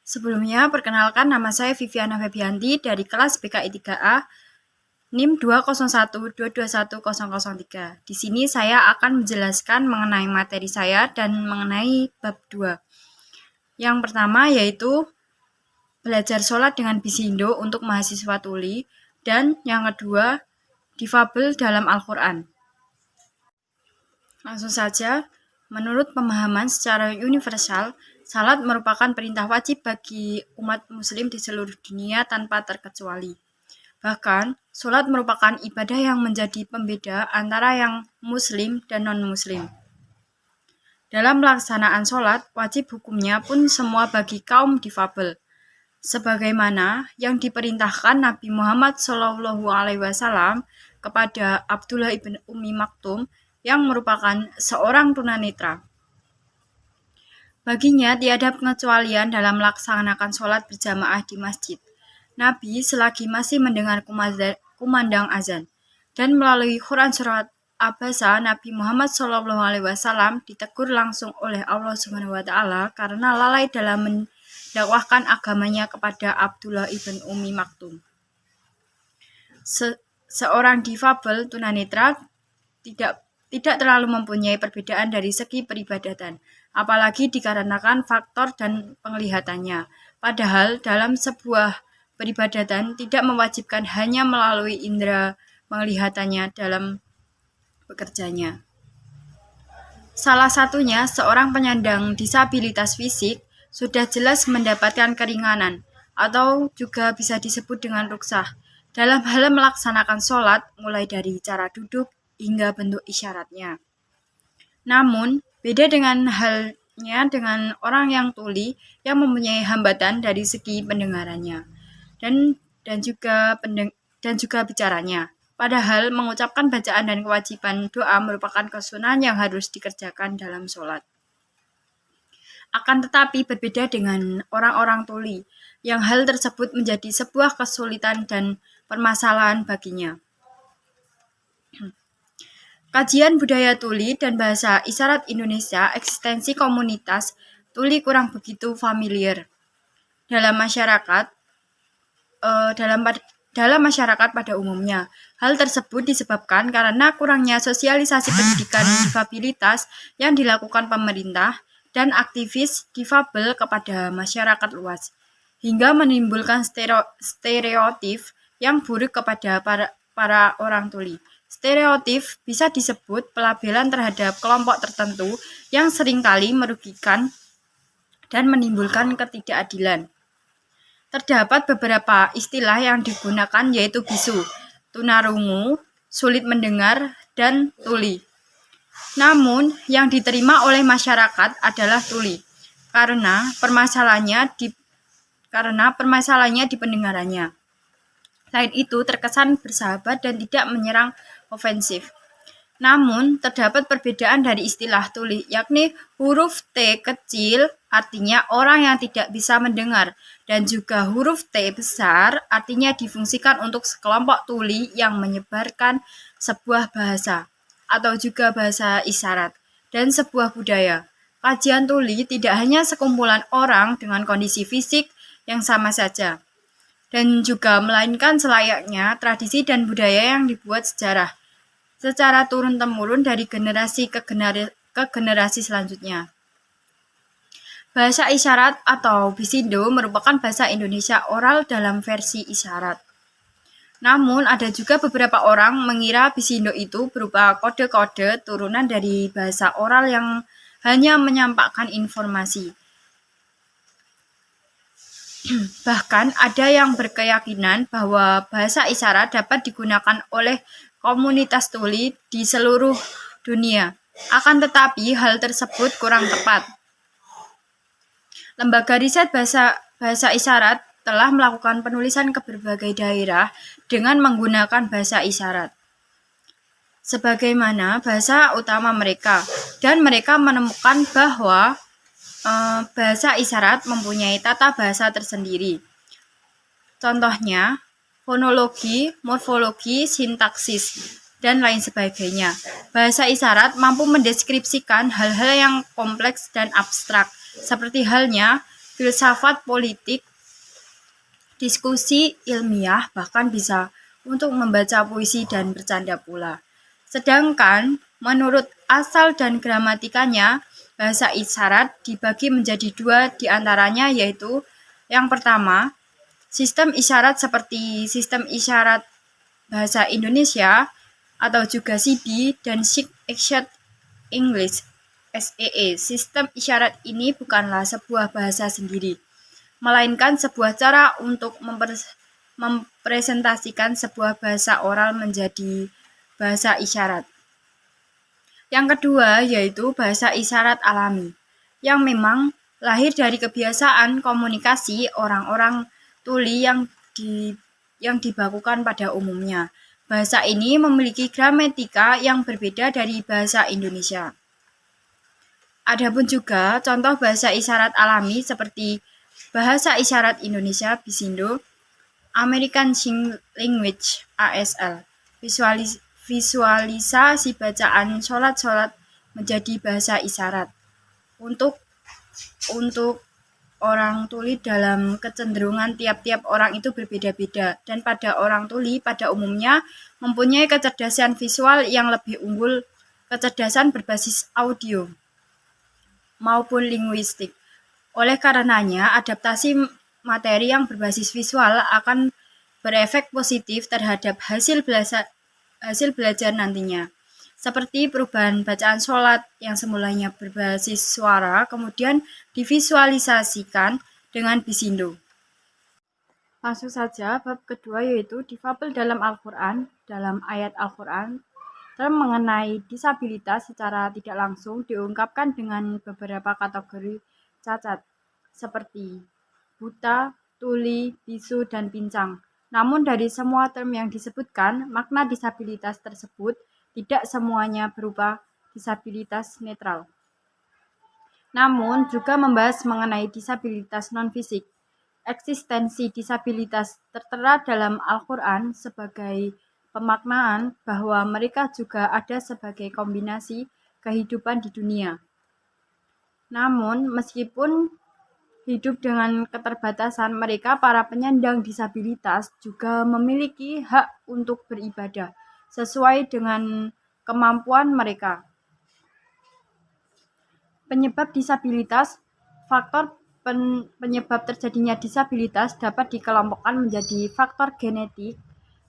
Sebelumnya, perkenalkan nama saya Viviana Febianti dari kelas BKI 3A, NIM 201221003. Di sini saya akan menjelaskan mengenai materi saya dan mengenai bab 2. Yang pertama yaitu belajar sholat dengan bisindo untuk mahasiswa tuli, dan yang kedua, difabel dalam Al-Quran. Langsung saja, menurut pemahaman secara universal, salat merupakan perintah wajib bagi umat muslim di seluruh dunia tanpa terkecuali. Bahkan, salat merupakan ibadah yang menjadi pembeda antara yang muslim dan non-muslim. Dalam pelaksanaan salat, wajib hukumnya pun semua bagi kaum difabel, sebagaimana yang diperintahkan Nabi Muhammad SAW kepada Abdullah ibn Ummi Maktum yang merupakan seorang tunanetra. Baginya tiada pengecualian dalam melaksanakan sholat berjamaah di masjid Nabi selagi masih mendengar kumandang azan, dan melalui Quran surat Abasa, Nabi Muhammad SAW ditegur langsung oleh Allah SWT karena lalai dalam mendakwahkan agamanya kepada Abdullah ibn Ummi Maktum. Seorang difabel tunanetra tidak terlalu mempunyai perbedaan dari segi peribadatan, apalagi dikarenakan faktor dan penglihatannya. Padahal dalam sebuah peribadatan tidak mewajibkan hanya melalui indera penglihatannya dalam bekerjanya. Salah satunya, seorang penyandang disabilitas fisik sudah jelas mendapatkan keringanan, atau juga bisa disebut dengan ruksah, dalam hal melaksanakan sholat, mulai dari cara duduk hingga bentuk isyaratnya. Namun, beda dengan halnya dengan orang yang tuli yang mempunyai hambatan dari segi pendengarannya dan juga bicaranya. Padahal mengucapkan bacaan dan kewajiban doa merupakan kesunahan yang harus dikerjakan dalam sholat. Akan tetapi berbeda dengan orang-orang tuli, yang hal tersebut menjadi sebuah kesulitan dan permasalahan baginya. Kajian budaya tuli dan bahasa isyarat Indonesia, eksistensi komunitas tuli kurang begitu familiar dalam masyarakat pada umumnya. Hal tersebut disebabkan karena kurangnya sosialisasi pendidikan difabilitas yang dilakukan pemerintah dan aktivis difabel kepada masyarakat luas, hingga menimbulkan stereotip yang buruk kepada para orang tuli. Stereotip bisa disebut pelabelan terhadap kelompok tertentu yang seringkali merugikan dan menimbulkan ketidakadilan. Terdapat beberapa istilah yang digunakan yaitu bisu, tunarungu, sulit mendengar, dan tuli. Namun, yang diterima oleh masyarakat adalah tuli, karena permasalahannya di pendengarannya. Selain itu, terkesan bersahabat dan tidak menyerang ofensif. Namun, terdapat perbedaan dari istilah tuli, yakni huruf T kecil artinya orang yang tidak bisa mendengar, dan juga huruf T besar artinya difungsikan untuk sekelompok tuli yang menyebarkan sebuah bahasa, atau juga bahasa isyarat, dan sebuah budaya. Kajian tuli tidak hanya sekumpulan orang dengan kondisi fisik yang sama saja, dan juga melainkan selayaknya tradisi dan budaya yang dibuat secara turun-temurun dari generasi ke generasi selanjutnya. Bahasa isyarat atau bisindo merupakan bahasa Indonesia oral dalam versi isyarat. Namun, ada juga beberapa orang mengira bisindo itu berupa kode-kode turunan dari bahasa oral yang hanya menyampaikan informasi. Bahkan ada yang berkeyakinan bahwa bahasa isyarat dapat digunakan oleh komunitas tuli di seluruh dunia. Akan tetapi hal tersebut kurang tepat. Lembaga riset bahasa isyarat telah melakukan penulisan ke berbagai daerah dengan menggunakan bahasa isyarat sebagaimana bahasa utama mereka, dan mereka menemukan bahwa bahasa isyarat mempunyai tata bahasa tersendiri. Contohnya, fonologi, morfologi, sintaksis, dan lain sebagainya. Bahasa isyarat mampu mendeskripsikan hal-hal yang kompleks dan abstrak, seperti halnya filsafat politik, diskusi ilmiah, bahkan bisa untuk membaca puisi dan bercanda pula. Sedangkan menurut asal dan gramatikanya, bahasa isyarat dibagi menjadi dua diantaranya, yaitu yang pertama, sistem isyarat seperti sistem isyarat bahasa Indonesia atau juga SIBI dan Sign Exact English SEE. Sistem isyarat ini bukanlah sebuah bahasa sendiri, melainkan sebuah cara untuk mempresentasikan sebuah bahasa oral menjadi bahasa isyarat. Yang kedua yaitu bahasa isyarat alami, yang memang lahir dari kebiasaan komunikasi orang-orang tuli yang dibakukan pada umumnya. Bahasa ini memiliki gramatika yang berbeda dari bahasa Indonesia. Adapun juga contoh bahasa isyarat alami seperti bahasa isyarat Indonesia Bisindo, American Sign Language ASL, visualisasi bacaan sholat menjadi bahasa isyarat. Untuk orang tuli dalam kecenderungan tiap-tiap orang itu berbeda-beda, dan pada orang tuli pada umumnya mempunyai kecerdasan visual yang lebih unggul kecerdasan berbasis audio maupun linguistik. Oleh karenanya, adaptasi materi yang berbasis visual akan berefek positif terhadap hasil belajar nantinya. Seperti perubahan bacaan sholat yang semulanya berbasis suara, kemudian divisualisasikan dengan bisindo. Langsung saja, bab kedua yaitu difabel dalam Al-Quran. Dalam ayat Al-Quran, term mengenai disabilitas secara tidak langsung diungkapkan dengan beberapa kategori cacat, seperti buta, tuli, bisu, dan pincang. Namun dari semua term yang disebutkan, makna disabilitas tersebut tidak semuanya berupa disabilitas netral. Namun juga membahas mengenai disabilitas non-fisik. Eksistensi disabilitas tertera dalam Al-Quran sebagai pemaknaan bahwa mereka juga ada sebagai kombinasi kehidupan di dunia. Namun, meskipun hidup dengan keterbatasan, mereka para penyandang disabilitas juga memiliki hak untuk beribadah sesuai dengan kemampuan mereka. Penyebab disabilitas. Faktor penyebab terjadinya disabilitas dapat dikelompokkan menjadi faktor genetik,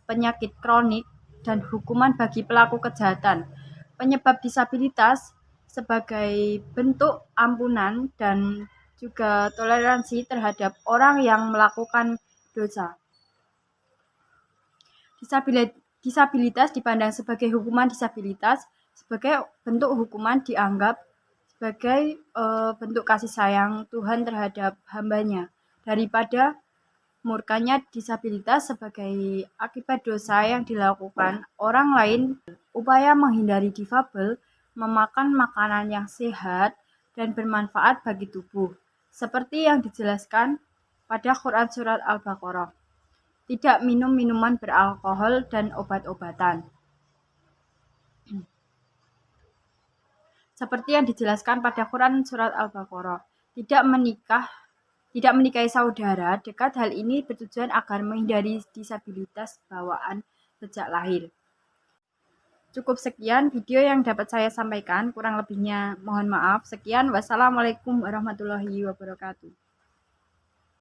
penyakit kronik, dan hukuman bagi pelaku kejahatan. Penyebab disabilitas sebagai bentuk ampunan dan juga toleransi terhadap orang yang melakukan dosa. Disabilitas dipandang sebagai hukuman. Disabilitas sebagai bentuk hukuman dianggap sebagai bentuk kasih sayang Tuhan terhadap hambanya, daripada murkanya disabilitas sebagai akibat dosa yang dilakukan orang lain. Upaya menghindari difabel, memakan makanan yang sehat dan bermanfaat bagi tubuh, seperti yang dijelaskan pada Quran Surat Al-Baqarah. Tidak minum minuman beralkohol dan obat-obatan, seperti yang dijelaskan pada Quran Surat Al-Baqarah. Tidak menikahi saudara dekat. Hal ini bertujuan agar menghindari disabilitas bawaan sejak lahir. Cukup sekian video yang dapat saya sampaikan, kurang lebihnya mohon maaf. Sekian, wassalamualaikum warahmatullahi wabarakatuh.